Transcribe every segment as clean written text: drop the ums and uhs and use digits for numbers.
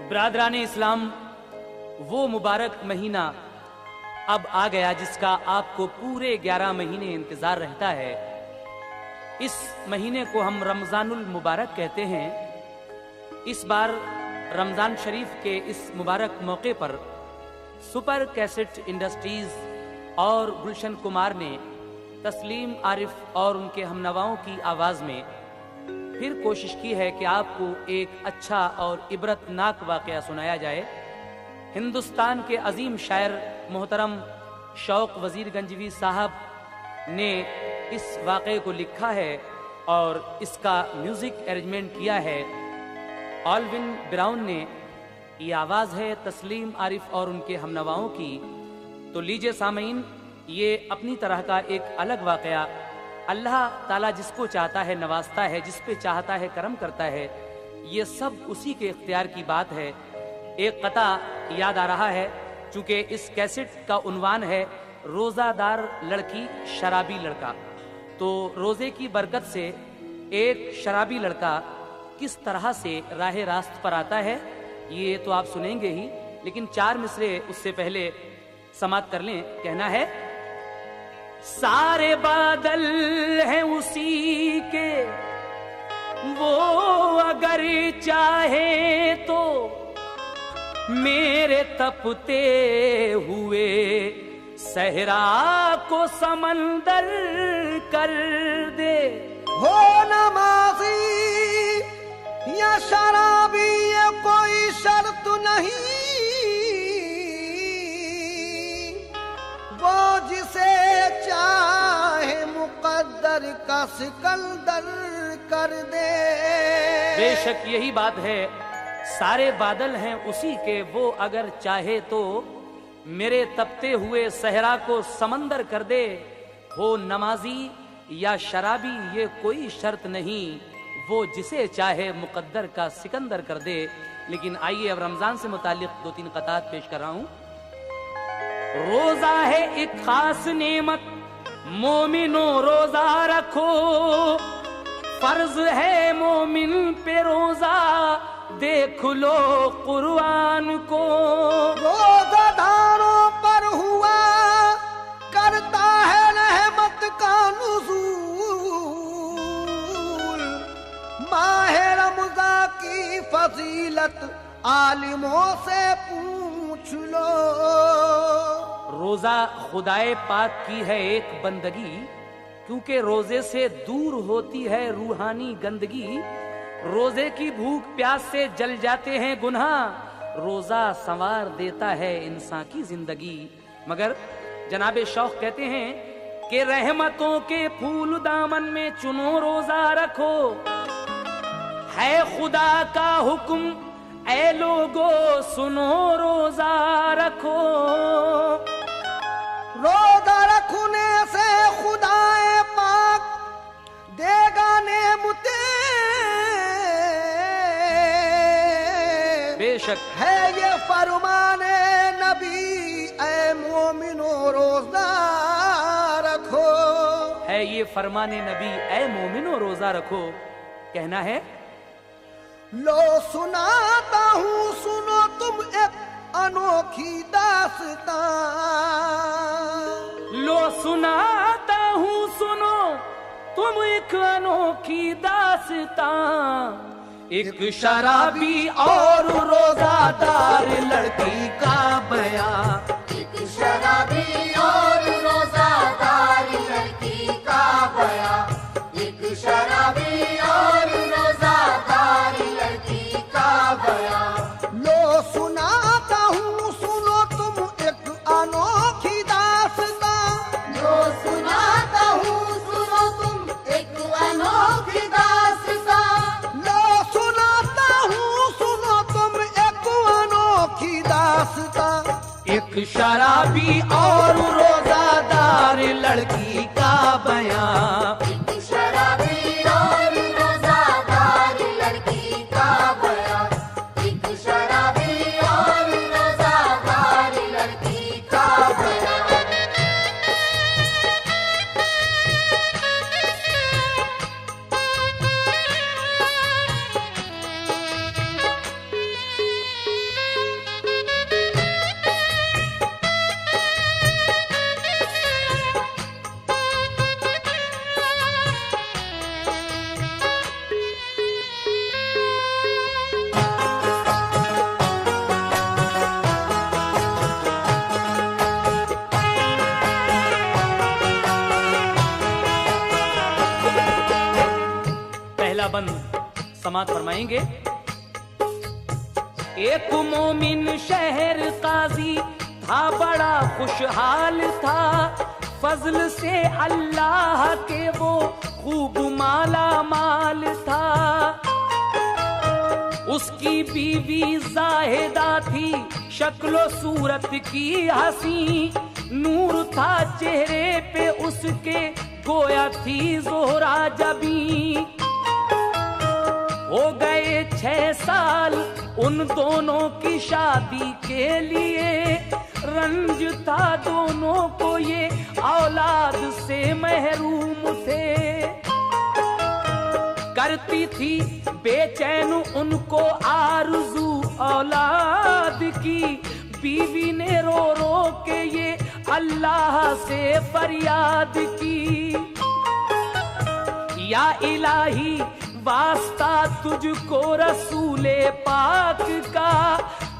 ब्रादरान इस्लाम, वो मुबारक महीना अब आ गया जिसका आपको पूरे 11 महीने इंतजार रहता है। इस महीने को हम रमजानुल मुबारक कहते हैं। इस बार रमजान शरीफ के इस मुबारक मौके पर सुपर कैसेट इंडस्ट्रीज और गुलशन कुमार ने तस्लीम आरिफ और उनके हमनवाओं की आवाज में फिर कोशिश की है कि आपको एक अच्छा और इबरतनाक वाकया सुनाया जाए। हिंदुस्तान के अजीम शायर मोहतरम शौक वजीर गंजवी साहब ने इस वाकये को लिखा है और इसका म्यूजिक अरेंजमेंट किया है ऑलविन ब्राउन ने। ये आवाज है तस्लीम आरिफ और उनके हमनवाओं की। तो लीजिए सामीन, ये अपनी तरह का एक अलग वाकया। अल्लाह ताला जिसको चाहता है नवाजता है, जिस पे चाहता है करम करता है। ये सब उसी के इख्तियार की बात है। एक कता याद आ रहा है, चूंकि इस कैसेट का उन्वान है रोजादार लड़की शराबी लड़का। तो रोजे की बरकत से एक शराबी लड़का किस तरह से राह रास्त पर आता है ये तो आप सुनेंगे ही, लेकिन 4 मिसरे उससे पहले समाप्त कर लें। कहना है, सारे बादल हैं उसी के, वो अगर चाहे तो मेरे तपते हुए सहरा को समंदर कर दे। हो नमाजी या शराबी ये कोई शर्त नहीं, वो जिसे चाहे मुकद्दर का सिकंदर कर दे। बेशक यही बात है, सारे बादल हैं उसी के, वो अगर चाहे तो मेरे तपते हुए सहरा को समंदर कर दे। हो नमाजी या शराबी ये कोई शर्त नहीं, वो जिसे चाहे मुकद्दर का सिकंदर कर दे। लेकिन आइए अब रमजान से मुतालिक 2-3 कतात पेश कर रहा हूं। रोजा है एक खास नेमत, मोमिनो रोजा रखो, फर्ज है मोमिन पे रोजा, देख लो कुर्आन को। रोजादारों पर हुआ करता है रहमत का नुज़ूल, माहे रमज़ा की फजीलत आलिमों से पूछ लो। रोजा खुदाए पाक की है एक बंदगी, क्योंकि रोजे से दूर होती है रूहानी गंदगी। रोजे की भूख प्यास से जल जाते हैं गुनाह, रोजा संवार देता है इंसान की जिंदगी। मगर जनाबे शौक कहते हैं कि रहमतों के फूल दामन में चुनो रोजा रखो, है खुदा का हुक्म ऐ लोगो सुनो रोजा रखो। रोजा रखने से खुदाए पाक देगा नेमते, बेशक है ये फरमाने नबी ऐ मोमिनो रोजा रखो। है ये फरमाने नबी ऐ मोमिनो रोजा रखो। कहना है, लो सुनाता हूँ सुनो तुम एक अनोखी दास्तां। लो सुनाता हूँ सुनो तुम एक अनोखी दास्तां। एक शराबी और रोजादार लड़की का बयां। एक शराबी और रोजादार लड़की का बयां। एक शराबी और रोजादार लड़की का बयां। लो सुनाता हूँ सुनो तुम एक अनोखी दास्तां। लो सुनाता हूँ सुनो तुम एक अनोखी दास्तां। लो सुनाता हूँ सुनो तुम एक अनोखी दास्तां। एक शराबी और रोजादार लड़की का बयां। एक शराबी और रोजादार लड़की का बयां। एक शराबी और रोजादार लड़की का बयां। समाप्त फरमाएंगे। एक मोमिन शहर काजी था, बड़ा खुशहाल था, फजल से अल्लाह के वो खूब माला माल था। उसकी बीवी जाहिदा थी, शक्लो सूरत की हसी, नूर था चेहरे पे उसके, गोया थी जोहरा जबी। हो गए 6 साल उन दोनों की शादी के लिए, रंज था दोनों को ये औलाद से महरूम थे। करती थी बेचैन उनको आरज़ू औलाद की, बीवी ने रो रो के ये अल्लाह से फरियाद की। या इलाही वास्ता तुझको रसूले पाक का,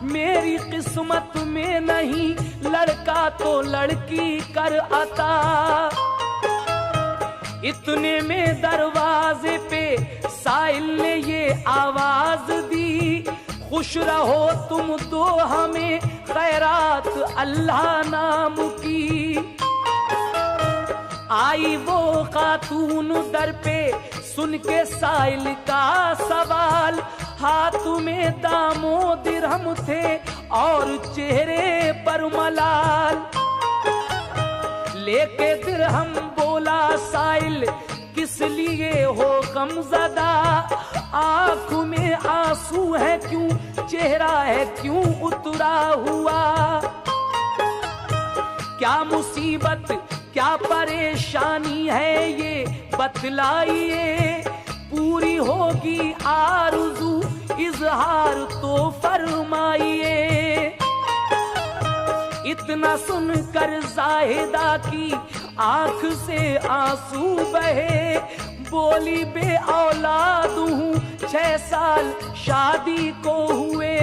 मेरी किस्मत में नहीं लड़का तो लड़की कर अता। इतने में दरवाजे पे साइल ने ये आवाज दी, खुश रहो तुम तो हमें खैरात अल्लाह नाम की। आई वो खातून दर पे सुन के साइल का सवाल, हाथ में दामो दिरहम थे और चेहरे पर मलाल। लेके दिरहम बोला साइल, किस लिए हो गमज़दा, आँख में आंसू है क्यों, चेहरा है क्यों उतरा हुआ। क्या मुसीबत क्या परेशानी है ये बतलाइए, पूरी होगी आरज़ू इजहार तो फरमाइए। इतना सुनकर जाहिदा की आंख से आंसू बहे, बोली बे औलाद हूँ 6 साल शादी को हुए।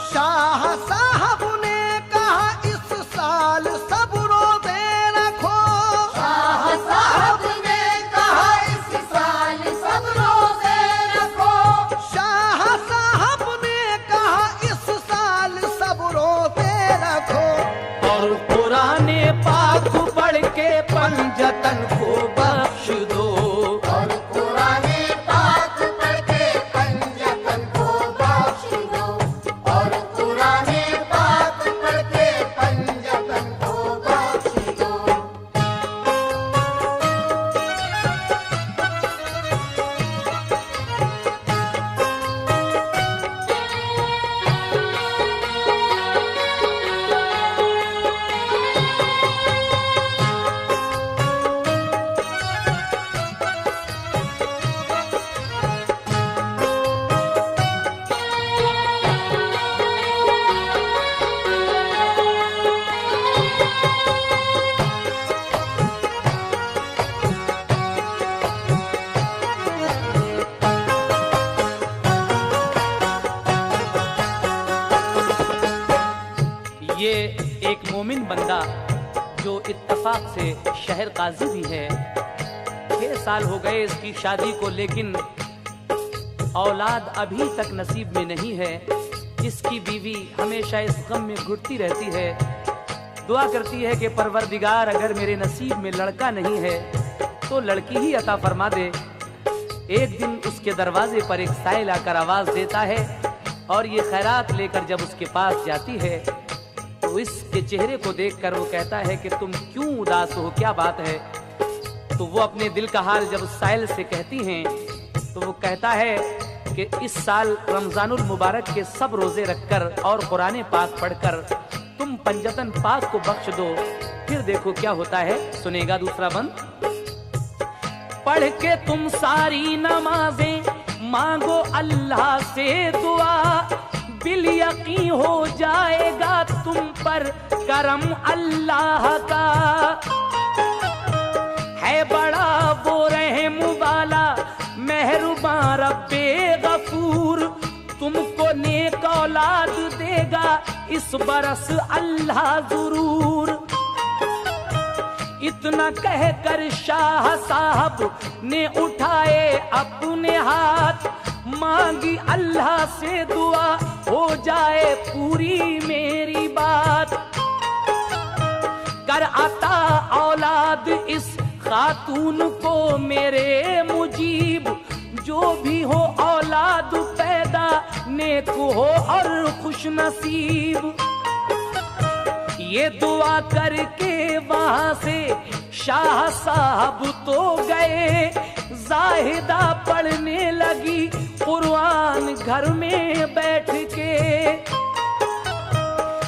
शाह साहब ने कहा इस साल सब रोज़े रखो। शाह साहब ने कहा इस साल सब रोज़े रखो। शाह साहब ने कहा इस साल सब रोज़े रखो। और कुराने पाक पढ़ के पंजतन को बख्श दो। और कुराने पाक पढ़ के पंजतन को बख्श दो। और कुराने पाक पढ़ के पंजतन को बख्श दो। ये एक मोमिन बंदा जो इत्तफाक से शहर काजी भी है, 6 साल हो गए इसकी शादी को, लेकिन औलाद अभी तक नसीब में नहीं है। इसकी बीवी हमेशा इस गम में घुटती रहती है, दुआ करती है कि परवरदिगार अगर मेरे नसीब में लड़का नहीं है तो लड़की ही अता फरमा दे। एक दिन उसके दरवाजे पर एक साइल आकर आवाज देता है और ये खैरात लेकर जब उसके पास जाती है तो इसके चेहरे को देखकर वो कहता है कि तुम क्यों उदास हो, क्या बात है। तो वो अपने दिल का हाल जब साइल से कहती हैं तो वो कहता है कि इस साल रमजानुल मुबारक के सब रोजे रखकर और कुरान पाक पढ़कर तुम पंजतन पाक को बख्श दो, फिर देखो क्या होता है। सुनेगा दूसरा बंद। पढ़ के तुम सारी नमाजें मांगो अल्लाह से दुआ, बिल यकीन हो जाएगा तुम पर करम अल्लाह का। है बड़ा वो रहम वाला मेहरबान रब्बे गफूर, तुमको नेक औलाद देगा इस बरस अल्लाह जरूर। इतना कहकर शाह साहब ने उठाए अपने हाथ, मांगी अल्लाह से दुआ हो जाए पूरी मेरी बात। कर अता औलाद इस खातून को मेरे मुजीब, जो भी हो औलाद पैदा नेक हो और खुश नसीब। ये दुआ करके वहां से शाह साहब तो गए, जाहिदा पढ़ने लगी कुरान घर में बैठ के।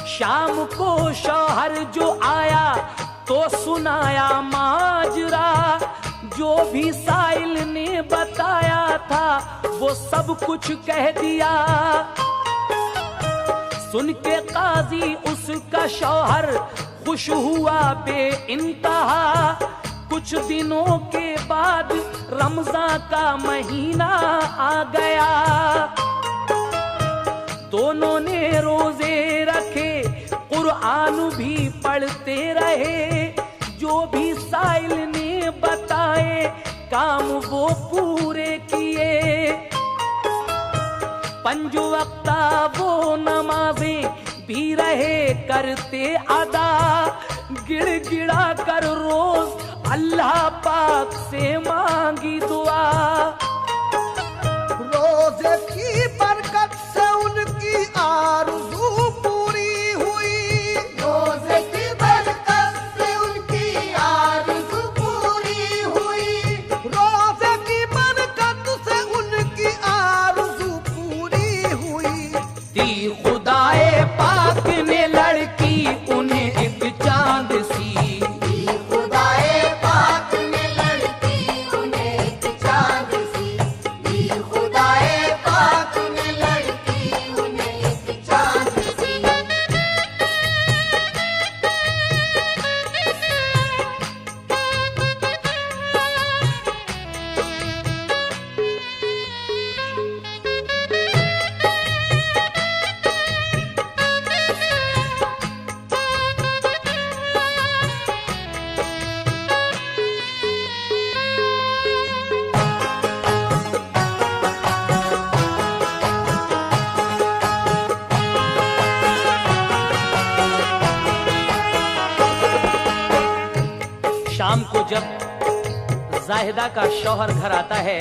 शाम को शौहर जो आया तो सुनाया माजरा, जो भी साइल ने बताया था वो सब कुछ कह दिया। सुन के काजी उसका शौहर खुश हुआ बे इंतहा। कुछ दिनों के बाद रमजान का महीना आ गया, दोनों ने रोजे रखे, कुरान भी पढ़ते रहे। जो भी साइल ने बताए काम वो पूरे किए। 5 वक्ता वो नमाजें भी रहे करते अदा, गिड़गिड़ा कर रोज अल्लाह पाक से मांगी दुआ। रोजे की बरकत से उनकी आरज़ू पूरी हुई। रोजे की बरकत से उनकी आरज़ू पूरी हुई। रोजे की बरकत से उनकी आरज़ू पूरी हुई। दी खुदाए पाक ने लड़की उन्हें एक चांद सी। दी खुदाए पाक ने लड़की उन्हें एक चांद सी। दी खुदाए पाक ने लड़की उन्हें एक चांद सी। शाम को जब जाहिदा का शौहर घर आता है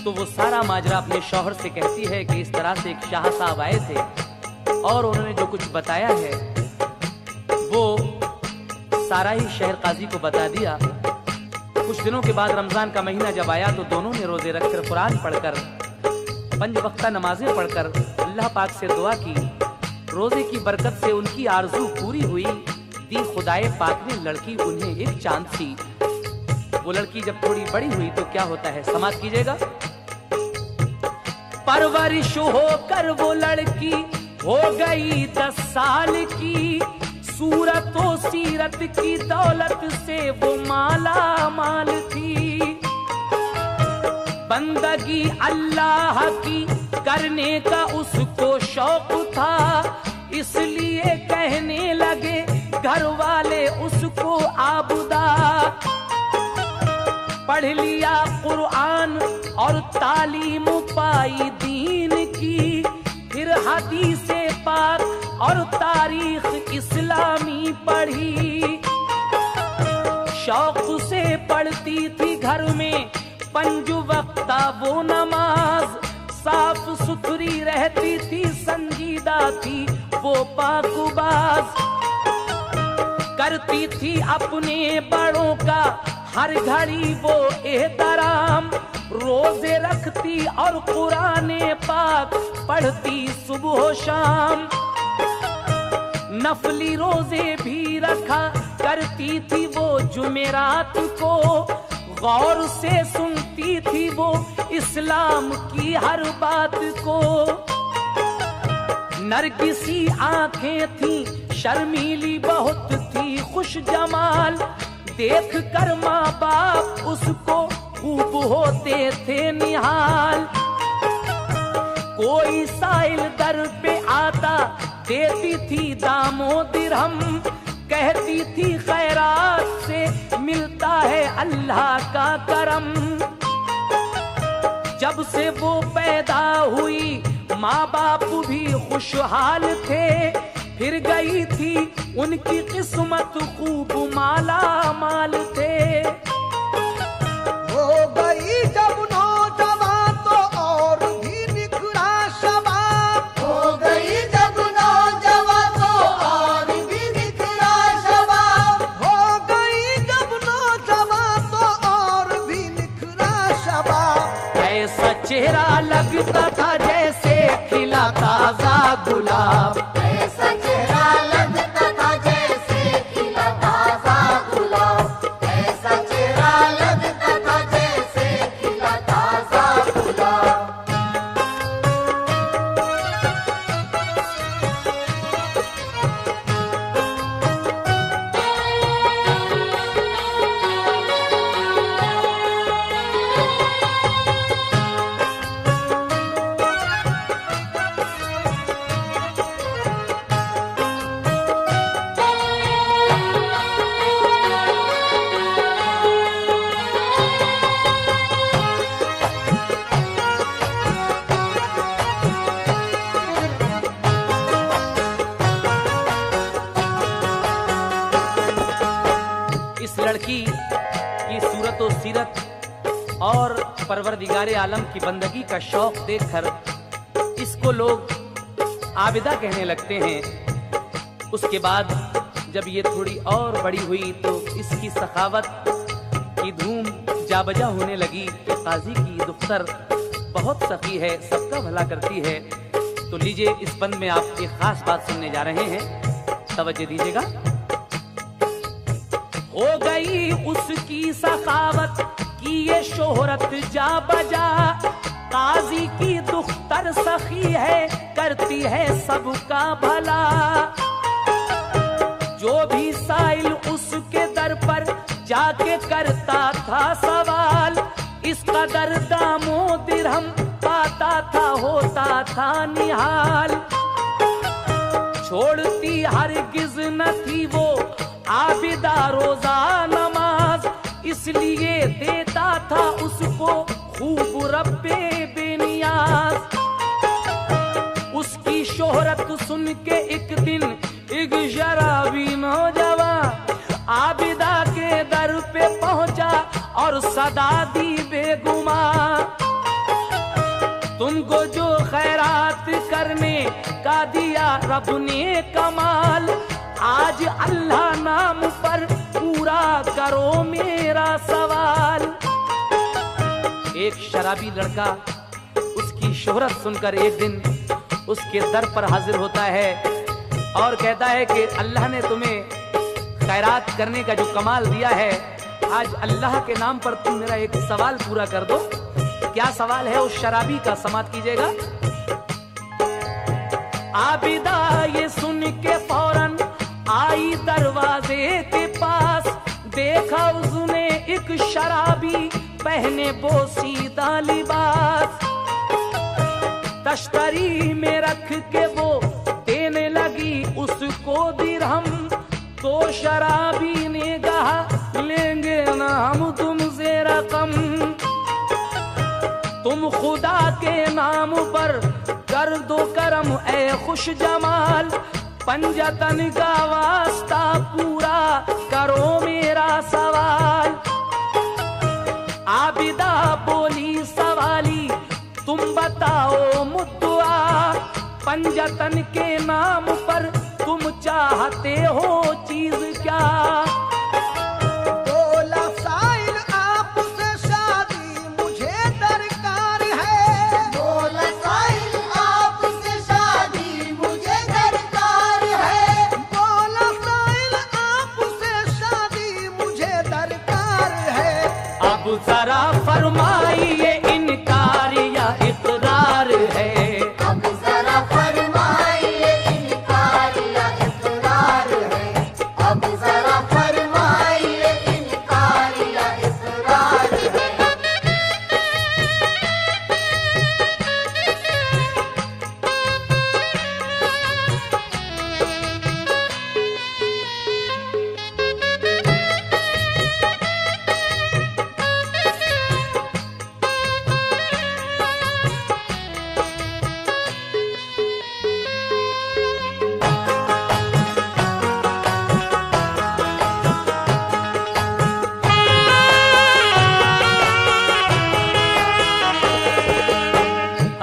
तो वो सारा माजरा अपने शौहर से कहती है कि इस तरह से एक शाह साहब आए थे और उन्होंने जो कुछ बताया है वो सारा ही शहर काजी को बता दिया। कुछ दिनों के बाद रमजान का महीना जब आया तो दोनों ने रोजे रखकर कुरान पढ़कर 5 वक्ता नमाजें पढ़कर अल्लाह पाक से दुआ की। रोजे की बरकत से उनकी आरजू पूरी हुई। दी खुदाए पाक ने लड़की उन्हें एक चांद सी। वो लड़की जब थोड़ी बड़ी हुई तो क्या होता है, समाप्त कीजिएगा। परवरिश होकर वो लड़की हो गई 10 साल की। सूरत और सीरत की दौलत से वो माला माल थी। बंदगी अल्लाह की करने का उसको शौक था, इसलिए कहने लगे घर वाले उसको आबुदा। पढ़ लिया कुरान और तालीम पाई दीन की, फिर हदीसे पाक और तारीख इस्लामी पढ़ी। शौक से पढ़ती थी घर में 5 वक्ता वो नमाज। साफ सुथरी रहती थी, संजीदा थी वो पाकबाज। करती थी अपने बड़ों का हर घड़ी वो एहतराम। रोजे रखती और कुराने पाक पढ़ती सुबह शाम। नफली रोजे भी रखा करती थी वो जुमेरात को। गौर से सुनती थी वो इस्लाम की हर बात को। नरगिसी आंखें थी, शर्मीली बहुत थी, खुश जमाल। देख कर माँ बाप उसको खूब होते थे निहाल। कोई साइल दर पे आता देती थी दामो दिरहम। कहती थी खैरात से मिलता है अल्लाह का करम। जब से वो पैदा हुई माँ बाप भी खुशहाल थे, फिर गई थी उनकी किस्मत खूब माला माल थे। हो गई जब नौजवान तो और भी निखरा शबाब। हो गई जब नौजवान तो और भी निखरा शबाब। हो गई जब नौजवान तो और भी निखरा शबाब। ऐसा चेहरा लगता था जैसे खिला ताजा गुलाब। ऐसा चेहरा लगता था जैसे खिला ताजा गुलाब। ऐसा चेहरा लगता था जैसे खिला ताजा गुलाब। इस लड़की की सूरत और सीरत और परवरदिगारे आलम की बंदगी का शौक देखकर इसको लोग आबिदा कहने लगते हैं। उसके बाद जब ये थोड़ी और बड़ी हुई तो इसकी सखावत की धूम जाबजा होने लगी। तो काजी की दुख्तर बहुत सखी है, सबका भला करती है। तो लीजिए इस बंद में आप एक खास बात सुनने जा रहे हैं, तवज्जो दीजिएगा। हो गई उसकी सखावत की ये शोहरत जा बजा, काजी की दुख्तर सखी है, करती है सबका भला। जो भी साइल उसके दर पर जाके करता था सवाल, इस कदर दामो दिरहम पाता था, होता था निहाल। छोड़ती हरगिज न थी वो आबिदा रोजा नमाज, इसलिए देता था उसको खूब रब्बे बेनियाज। उसकी शोहरत सुन के एक दिन एक शराबी नौजवान आबिदा के दर पे पहुंचा और सदा दी बेगुमा। तुमको जो खैरात करने का दिया रब ने कमाल, आज अल्लाह नाम पर पूरा करो मेरा सवाल। एक शराबी लड़का उसकी शोहरत सुनकर एक दिन उसके दर पर हाजिर होता है और कहता है कि अल्लाह ने तुम्हें खैरात करने का जो कमाल दिया है, आज अल्लाह के नाम पर तुम मेरा एक सवाल पूरा कर दो। क्या सवाल है उस शराबी का, समात कीजिएगा। आबिदा ये सुन के फौरन आई दरवाजे के पास, देखा उसने एक शराबी पहने बोसीदा लिबास। तश्तरी में रख के वो देने लगी उसको दिरहम, तो शराबी ने कहा लेंगे ना हम तुमसे रकम। तुम खुदा के नाम पर कर दो करम ए खुश जमाल, पंजतन का वास्ता पूरा करो मेरा सवाल। आबिदा बोली सवाली तुम बताओ मुद्दुआ, पंजतन के नाम पर तुम चाहते हो चीज क्या। बोला साइल आपसे शादी मुझे दरकार है। बोला साहिल आपसे शादी मुझे दरकार है। बोला साइल आपसे शादी मुझे दरकार है। अब जरा फरमाइए इनकार या इकरार है। अब जरा फरमाइए इनकार या इकरार है। अब जरा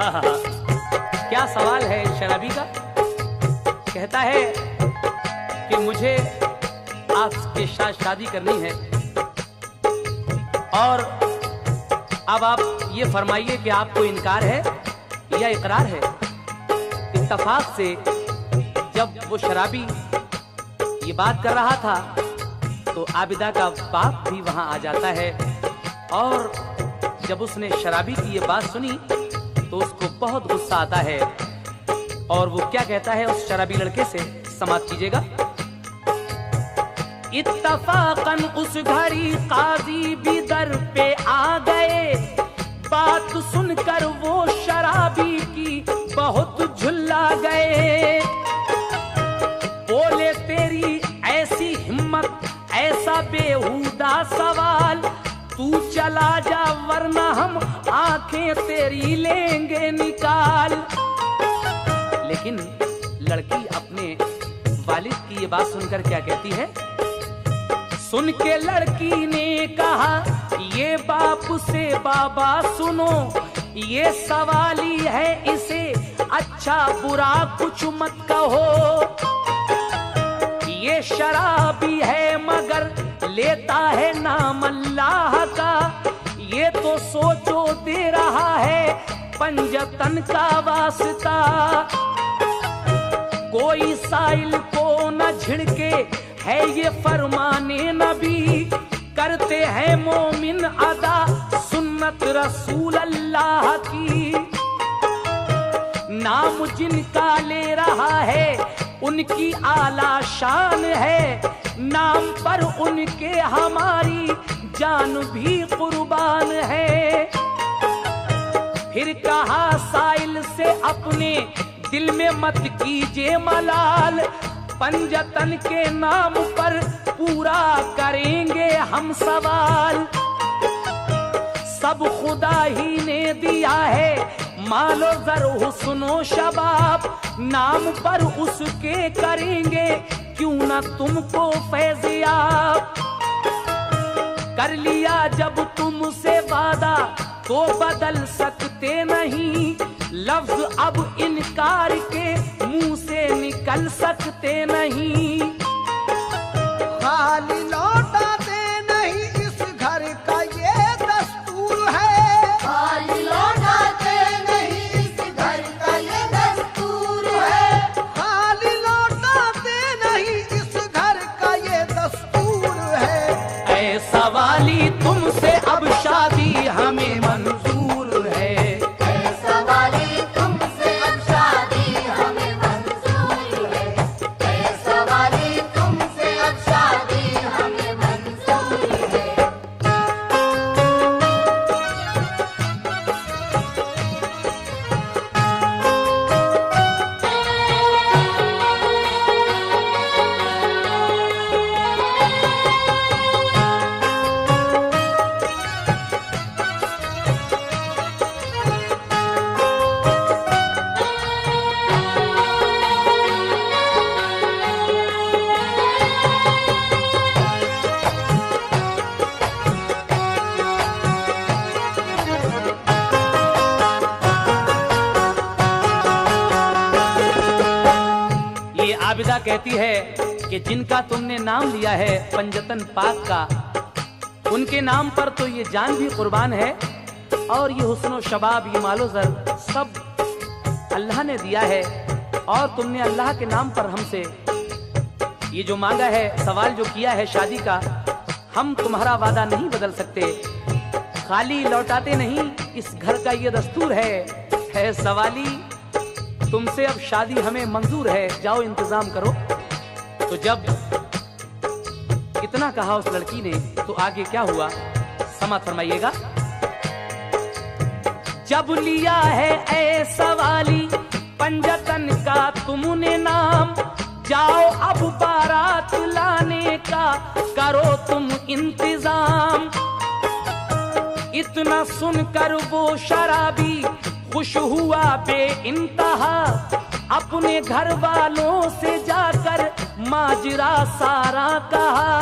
क्या सवाल है शराबी का। कहता है कि मुझे आपके साथ शादी करनी है, और अब आप ये फरमाइए कि आपको इनकार है या इकरार है। इत्तफाक से जब वो शराबी ये बात कर रहा था तो आबिदा का बाप भी वहां आ जाता है, और जब उसने शराबी की ये बात सुनी तो उसको बहुत गुस्सा आता है, और वो क्या कहता है उस शराबी लड़के से, समाप्त कीजिएगा। इत्तफाकन उस घड़ी काजी भी दर पे आ गए, बात सुनकर वो शराबी की बहुत झुल्ला गए। बोले तेरी ऐसी हिम्मत, ऐसा बेहुदा सवाल, तू चला जा वरना हम आंखें तेरी लेंगे निकाल। लेकिन लड़की अपने वालिद की ये बात सुनकर क्या कहती है। सुन के लड़की ने कहा, ये बाप से बाबा सुनो, ये सवाली है, इसे अच्छा बुरा कुछ मत कहो। ये शराबी है मगर लेता है नाम अल्लाह का, ये तो सोचो दे रहा है पंजतन का वास्ता। कोई साइल को न झिड़के है ये फरमाने नबी, करते हैं मोमिन अदा सुन्नत रसूल अल्लाह की। नाम जिनका ले रहा है उनकी आला शान है, नाम पर उनके हमारी जान भी कुर्बान है। फिर कहा साइल से अपने दिल में मत कीजिए मलाल, पंजतन के नाम पर पूरा करेंगे हम सवाल। सब खुदा ही ने दिया है मालो जर हुस्नो शबाब, नाम पर उसके करेंगे क्यों न तुमको फैज़याब। कर लिया जब तुमसे वादा तो बदल सकते नहीं, लफ्ज अब इनकार के मुंह से निकल सकते नहीं। खाली लौटा दे नहीं इस घर का ये दस्तूर है, खाली लौटा दे नहीं इस घर का ये दस्तूर है। खाली लौटा दे नहीं इस घर का ये दस्तूर है। ऐ सवाली तुमसे अब शादी हमें मंजूर है। ऐ सवाली तुमसे अब शादी हमें मंजूर है। ऐ सवाली तुमसे अब शादी हमें मंजूर है। ये आबिदा कहती है कि जिनका तुमने नाम लिया है पंजतन पाक का, उनके नाम पर तो ये जान भी कुर्बान है, और ये हुस्नो शबाब, ये मालो जर सब अल्लाह ने दिया है, और तुमने अल्लाह के नाम पर हमसे ये जो मांगा है, सवाल जो किया है शादी का, हम तुम्हारा वादा नहीं बदल सकते, खाली लौटाते नहीं, इस घर का ये दस्तूर है सवाली तुमसे अब शादी हमें मंजूर है, जाओ इंतजाम करो। तो जब इतना कहा उस लड़की ने तो आगे क्या हुआ, समाप्त फरमाइएगा। जब लिया है ऐ सवाली पंजतन का तुमने नाम, जाओ अब बारात लाने का करो तुम इंतजाम। इतना सुनकर वो शराबी खुश हुआ बे इंतहा, अपने घर वालों से जाकर माजरा सारा कहा।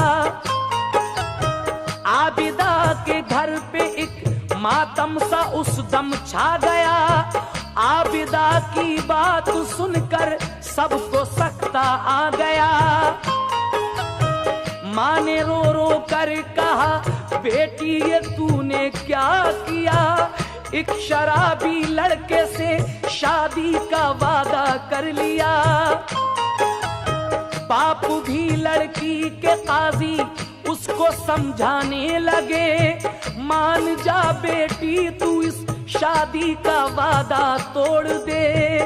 आबिदा के घर पे एक मातम सा उस दम छा गया, आबिदा की बात सुनकर सबको सकता आ गया। माँ ने रो रो कर कहा, बेटी ये तूने क्या किया? एक शराबी लड़के से शादी का वादा कर लिया। बाप भी लड़की के काजी उसको समझाने लगे, मान जा बेटी तू इस शादी का वादा तोड़ दे।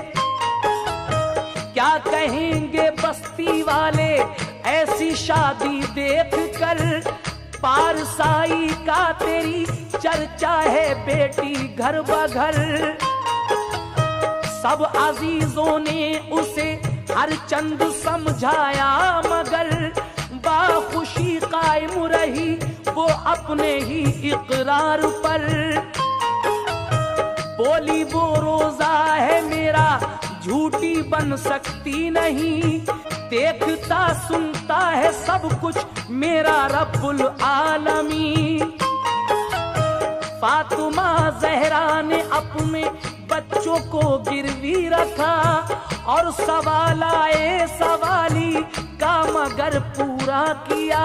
क्या कहेंगे बस्ती वाले ऐसी शादी देख कर? पारसाई का तेरी चर्चा है बेटी घर बघर। सब अजीजों ने उसे हर चंद समझाया, मगर बाखुशी कायम रही वो अपने ही इकरार पर। बोली वो रोजा है मेरा झूठी बन सकती नहीं, देखता सुनता है सब कुछ मेरा रब्बुल आलमी। फातिमा ज़हरा ने अपने बच्चों को गिरवी रखा और सवाल आए सवाली का मगर पूरा किया।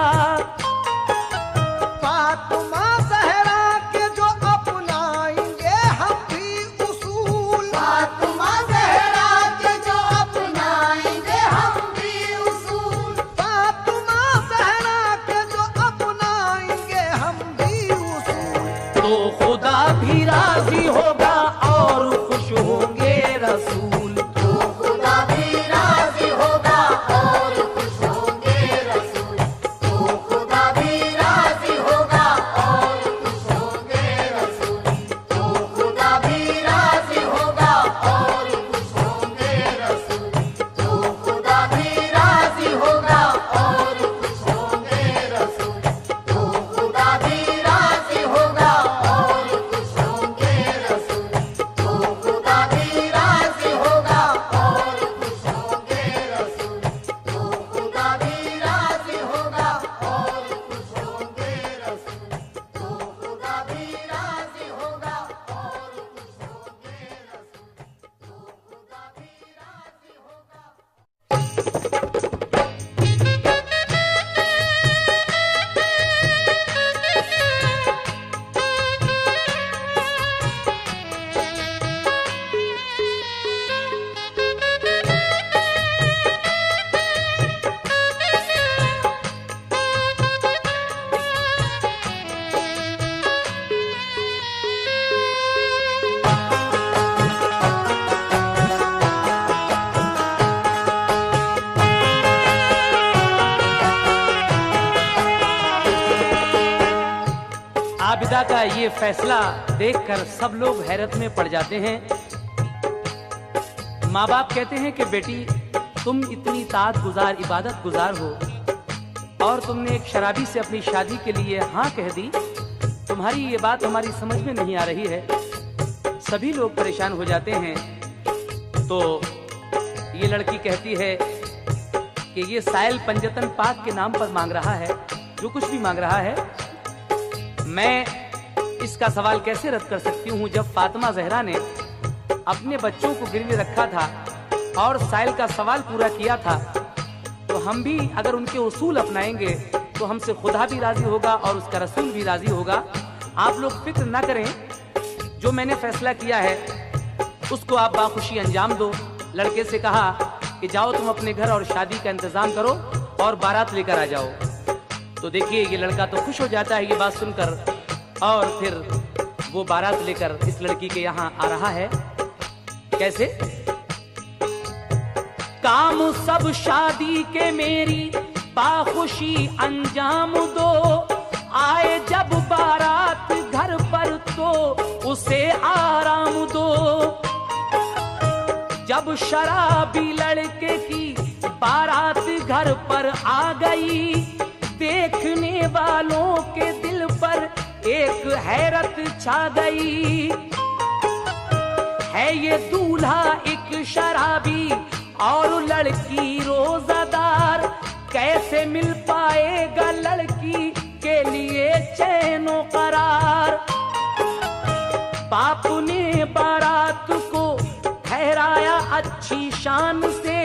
फातिमा ज़हरा के जो अपनाएंगे हम भी उसूल, फातिमा ज़हरा के जो अपनाएंगे हम भी उसूल, फातिमा ज़हरा के जो अपनाएंगे हम भी उसूल, तो खुदा भी राजी होगा और खुश होंगे रसूल। तो खुदा भी राजी होगा और खुश होंगे रसूल। तो खुदा भी राजी होगा और खुश होंगे रसूल। तो खुदा भी राजी होगा और खुश होंगे रसूल। तो खुदा भी राजी होगा और खुश होंगे रसूल। तो खुदा भी राजी होगा और खुश होंगे रसूल। तो खुदा भी राजी होगा और खुश होंगे रसूल। तो खुदा भी राजी होगा और खुश होंगे रसूल। तो खुदा भी राजी होगा और खुश होंगे रसूल। तो खुदा भी राजी होगा। आबिदा का ये फैसला देखकर सब लोग हैरत में पड़ जाते हैं। माँ बाप कहते हैं कि बेटी तुम इतनी तात गुजार इबादत गुजार हो और तुमने एक शराबी से अपनी शादी के लिए हाँ कह दी, तुम्हारी ये बात हमारी समझ में नहीं आ रही है। सभी लोग परेशान हो जाते हैं। तो ये लड़की कहती है कि ये साइल पंजतन पाक के नाम पर मांग रहा है, जो कुछ भी मांग रहा है मैं इसका सवाल कैसे रद्द कर सकती हूँ। जब फातिमा ज़हरा ने अपने बच्चों को गिरवी रखा था और साइल का सवाल पूरा किया था, तो हम भी अगर उनके उसूल अपनाएंगे तो हमसे खुदा भी राजी होगा और उसका रसूल भी राजी होगा। आप लोग फिक्र ना करें, जो मैंने फैसला किया है उसको आप बाखुशी अंजाम दो। लड़के से कहा कि जाओ तुम अपने घर और शादी का इंतजाम करो और बारात लेकर आ जाओ। तो देखिए ये लड़का तो खुश हो जाता है ये बात सुनकर, और फिर वो बारात लेकर इस लड़की के यहाँ आ रहा है। कैसे? काम सब शादी के मेरी बाखुशी अंजाम दो, आए जब बारात घर पर तो उसे आराम दो। जब शराबी लड़के की बारात घर पर आ गई, देखने वालों के दिल पर एक हैरत छा गई। है ये दूल्हा एक शराबी और लड़की रोजादार, कैसे मिल पाएगा लड़की के लिए चैनो करार। बाप ने बारात को अच्छी शान से,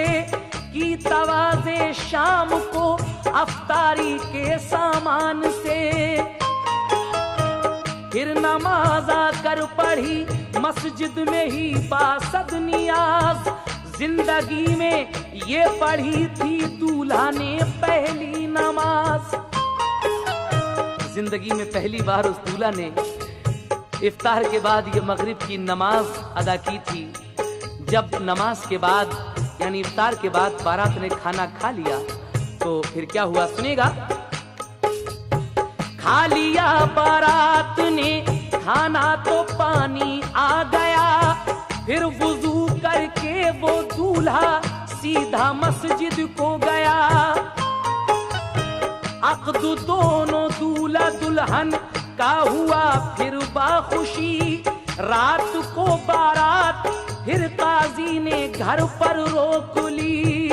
की तवाज़े शाम को अफ्तारी के सामान से। फिर नमाज आकर पढ़ी मस्जिद में ही बासद नियाज, जिंदगी में ये पढ़ी थी दूल्हा ने पहली नमाज। जिंदगी में पहली बार उस दूल्हा ने इफ्तार के बाद ये मगरिब की नमाज अदा की थी। जब नमाज के बाद यानी इफ्तार के बाद बारात ने खाना खा लिया तो फिर क्या हुआ सुनेगा। खा लिया बारात ने खाना तो पानी आ गया, फिर वुजू करके वो दूल्हा सीधा मस्जिद को गया। अक़्द दोनों दूल्हा दुल्हन का हुआ फिर बाखुशी, रात को बारात फिर काजी ने घर पर रोक ली।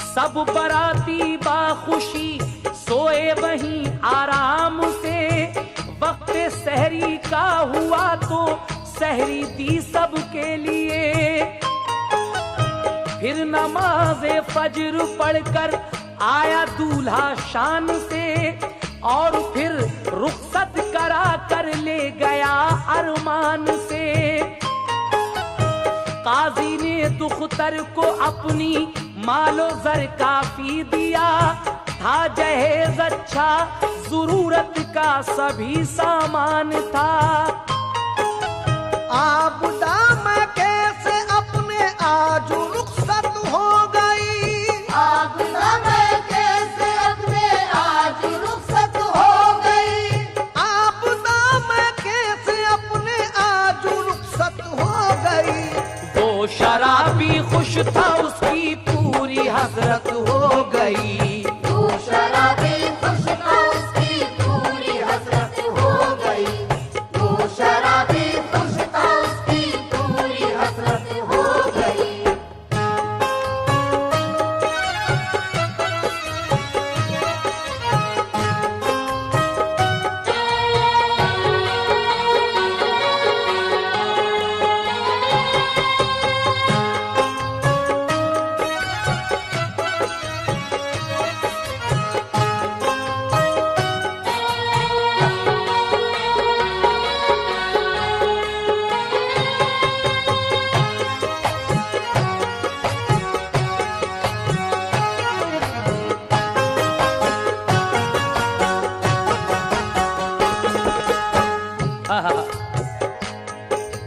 सब बराती बाखुशी सोए वहीं आराम से, वक्त सहरी का हुआ तो सहरी दी सबके लिए। फिर नमाज़े फज्र पढ़कर आया दूल्हा शान से, और फिर रुखसत करा कर ले गया अरमान से। काजी ने दुख्तर को अपनी मालो जर काफी दिया, था जहेज अच्छा जरूरत का सभी सामान था। आबदा में कैसे अपने आज रुखसत हो गई, आबदा में कैसे अपने आज रुखसत हो गई, आबदा में कैसे अपने आज रुखसत हो गई। वो शराबी खुश था उसकी पूरी हसरत हो गई, तू शराबी खुश था उसकी पूरी हसरत हो गई, तू शराबी खुश था उसकी पूरी हसरत हो गई।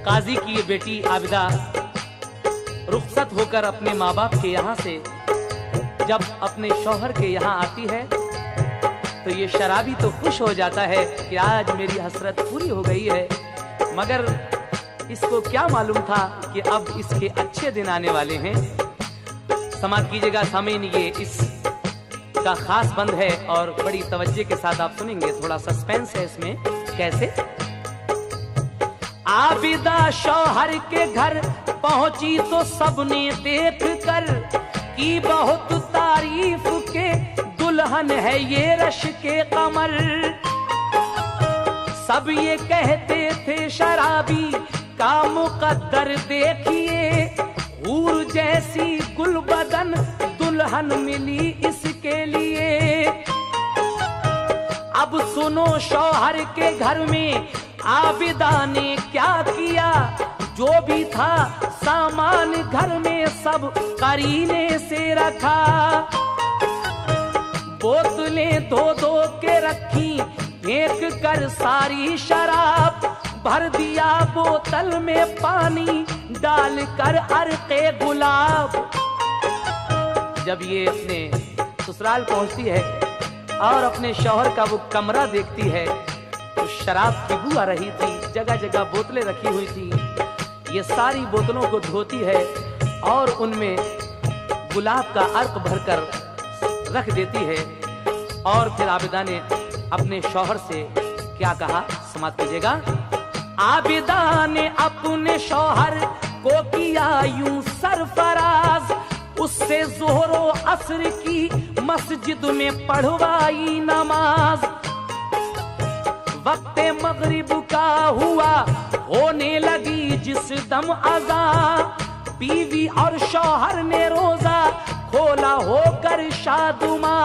काजी की ये बेटी आबिदा रुखसत होकर अपने माँ बाप के यहाँ से जब अपने शौहर के यहाँ आती है तो ये शराबी तो खुश हो जाता है कि आज मेरी हसरत पूरी हो गई है, मगर इसको क्या मालूम था कि अब इसके अच्छे दिन आने वाले हैं। समाप्त कीजिएगा सामीन, ये इस का खास बंद है और बड़ी तवज्जो के साथ आप सुनेंगे, थोड़ा सस्पेंस है इसमें। कैसे आबिदा शौहर के घर पहुंची तो सबने देख कर की बहुत तारीफ के दुल्हन है ये रश के कमर। सब ये कहते थे शराबी का मुकद्दर देखिए, हूर जैसी गुलबदन दुल्हन मिली इसके लिए। अब सुनो शौहर के घर में आबिदा ने क्या किया, जो भी था सामान घर में सब करीने से रखा। बोतलें दो दो के रखी फेंक कर सारी शराब, भर दिया बोतल में पानी डाल कर अर्के गुलाब। जब ये अपने ससुराल पहुंचती है और अपने शौहर का वो कमरा देखती है तो शराब की बू आ रही थी, जगह जगह बोतलें रखी हुई थी। ये सारी बोतलों को धोती है और उनमें गुलाब का अर्क भरकर रख देती है। और फिर आबिदा ने अपने शौहर से क्या कहा, समाप्त कीजिएगा। आबिदा ने अपने शौहर को किया यूं सरफराज, उससे जोहरो असर की मस्जिद में पढ़वाई नमाज। वक्त मगरिब का हुआ होने लगी जिस दम अज़ा, बीवी और शौहर ने रोजा खोला होकर शादुमा।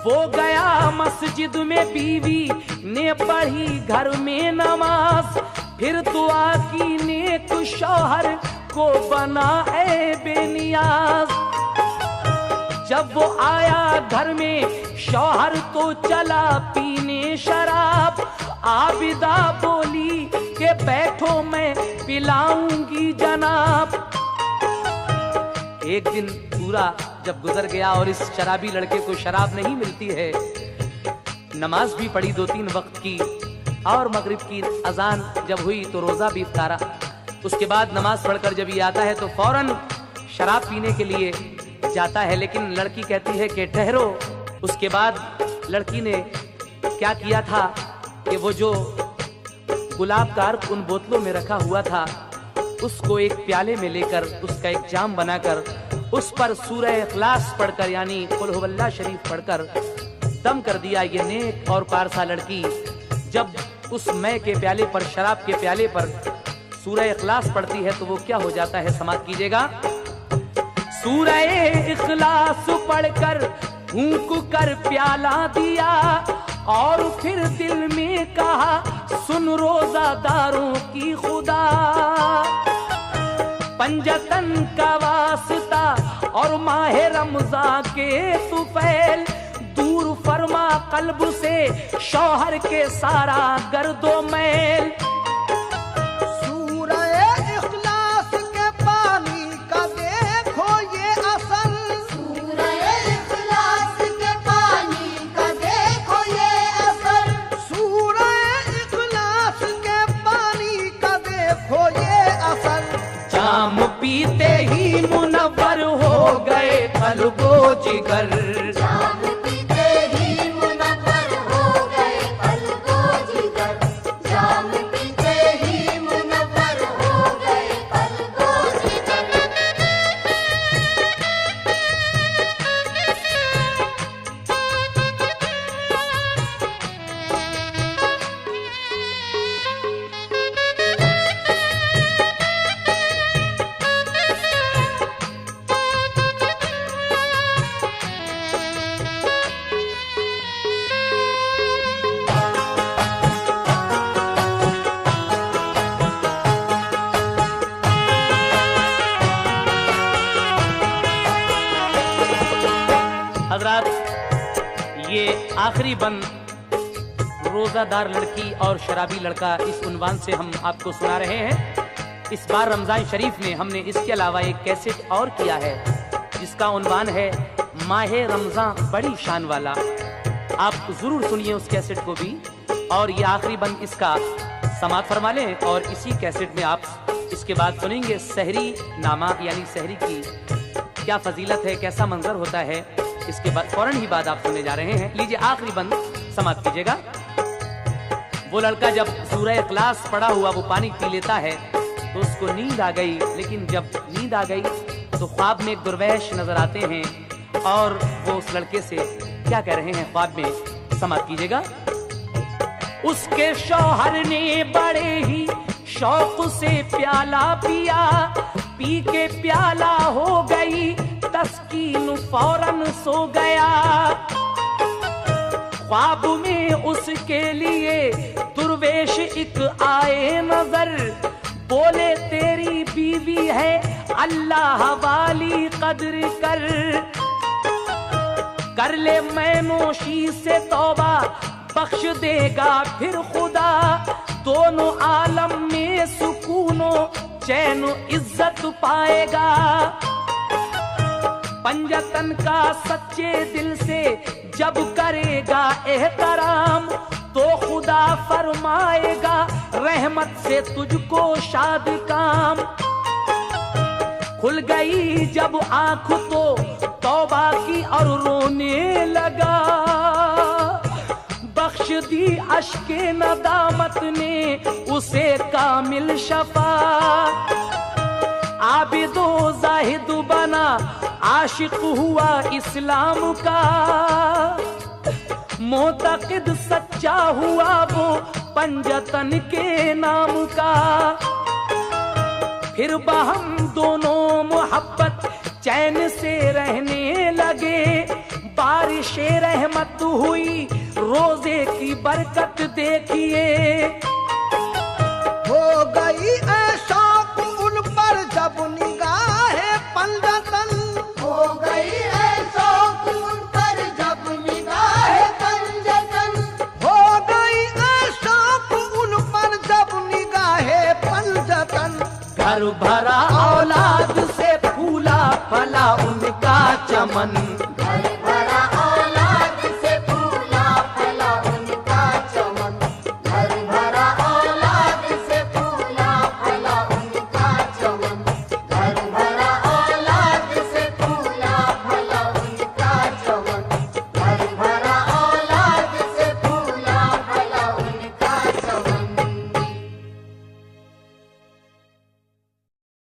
वो गया मस्जिद में, बीवी ने पढ़ी घर में नमाज, फिर दुआ की नेक शौहर को बना ए बेनियाज। जब वो आया घर में शौहर तो चला पीने शराब, आबिदा बोली कि बैठो मैं पिलाऊंगी जनाब। एक दिन पूरा जब गुजर गया और इस शराबी लड़के को शराब नहीं मिलती है, नमाज भी पढ़ी 2-3 वक्त की और मगरिब की अजान जब हुई तो रोजा भी इफ्तारा। उसके बाद नमाज पढ़कर जब ये आता है तो फौरन शराब पीने के लिए जाता है, लेकिन लड़की कहती है कि ठहरो। उसके बाद लड़की ने क्या किया था कि वो जो गुलाब का अर्क उन बोतलों में रखा हुआ था उसको एक प्याले में लेकर उसका एक जाम बनाकर उस पर सूरह इखलास पढ़कर यानी कुल हुवल्लाह शरीफ पढ़कर दम कर दिया। ये नेक और पारसा लड़की जब उस मय के प्याले पर, शराब के प्याले पर सूरह इखलास पढ़ती है तो वो क्या हो जाता है, समाप्त कीजिएगा। सूरह इखलास पढ़कर फूंक कर प्याला दिया और फिर दिल में कहा सुन रोजादारों की खुदा, पंजतन का वास्ता और माह रमजान के तुफैल, दूर फरमा कल्ब से शौहर के सारा गर्दो मैल। सूरह इखलास के पानी का देखो ये असर, सूरह इखलास के पानी का देखो ये असर, सूरह इखलास के पानी का देखो ये असर। जाम पीते ही मुनव्वर हो गए कल्बो जिगर, जाम पीते ही मुनव्वर हो गए कल्बो जिगर, जाम पीते ही मुनव्वर हो गए कल्बो जिगर। हजरात, ये आखिरी बंद रोजादार लड़की और शराबी लड़का इस उन्वान से हम आपको सुना रहे हैं। इस बार रमजान शरीफ में हमने इसके अलावा एक कैसेट और किया है जिसका उन्वान है माहे रमजान बड़ी शान वाला। आप जरूर सुनिए उस कैसेट को भी, और ये आखिरी बंद इसका समाप्त फरमा लें। और इसी कैसेट में आप इसके बाद सुनेंगे सहरी नामा, यानी सहरी की क्या फजीलत है, कैसा मंजर होता है। इसके बाद फौरन ही बाद आप सुनने जा रहे हैं। लीजिए आखिरी बंद समाप्त कीजिएगा। वो लड़का जब सूरह इखलास पढ़ा हुआ वो पानी पी लेता है तो उसको नींद आ गई, लेकिन जब नींद आ गई तो ख्वाब में एक दुर्वैश नजर आते हैं और वो उस लड़के से क्या कह रहे हैं ख्वाब में, समाप्त कीजिएगा। उसके शौहर ने बड़े ही शौक से प्याला पिया, पी के प्याला हो गई तस्कीन, फौरन सो गया। ख्वाब में उसके लिए दुर्वेश एक आए नजर, बोले तेरी बीवी है अल्लाह वाली कदर कर ले मैनोशी से तौबा, बख्श देगा फिर खुदा, दोनों आलम में सुकूनो चैन इज्जत पाएगा। पंजतन का सच्चे दिल से जब करेगा एहतराम तो खुदा फरमाएगा रहमत से तुझको शाद काम। खुल गई जब आंख तो तौबा की और रोने लगा, बख्श दी अश्के नदामत ने उसे कामिल शफा। आबिदो जाहिद बना आशिक हुआ इस्लाम का, मोतकिद सच्चा हुआ वो पंजतन के नाम का। फिर बहम दोनों मोहब्बत चैन से रहने लगे। बारिश रहमत हुई रोजे की बरकत देखिए। हो गई ऐसा उन पर जब निगाहे पंजतन, हो गई ऐसा उन पर जब निगाहे पंजतन, हो गई ऐसा उन पर जब निगाहे पंजतन। घर भरा औलाद से फूला फला उनका चमन,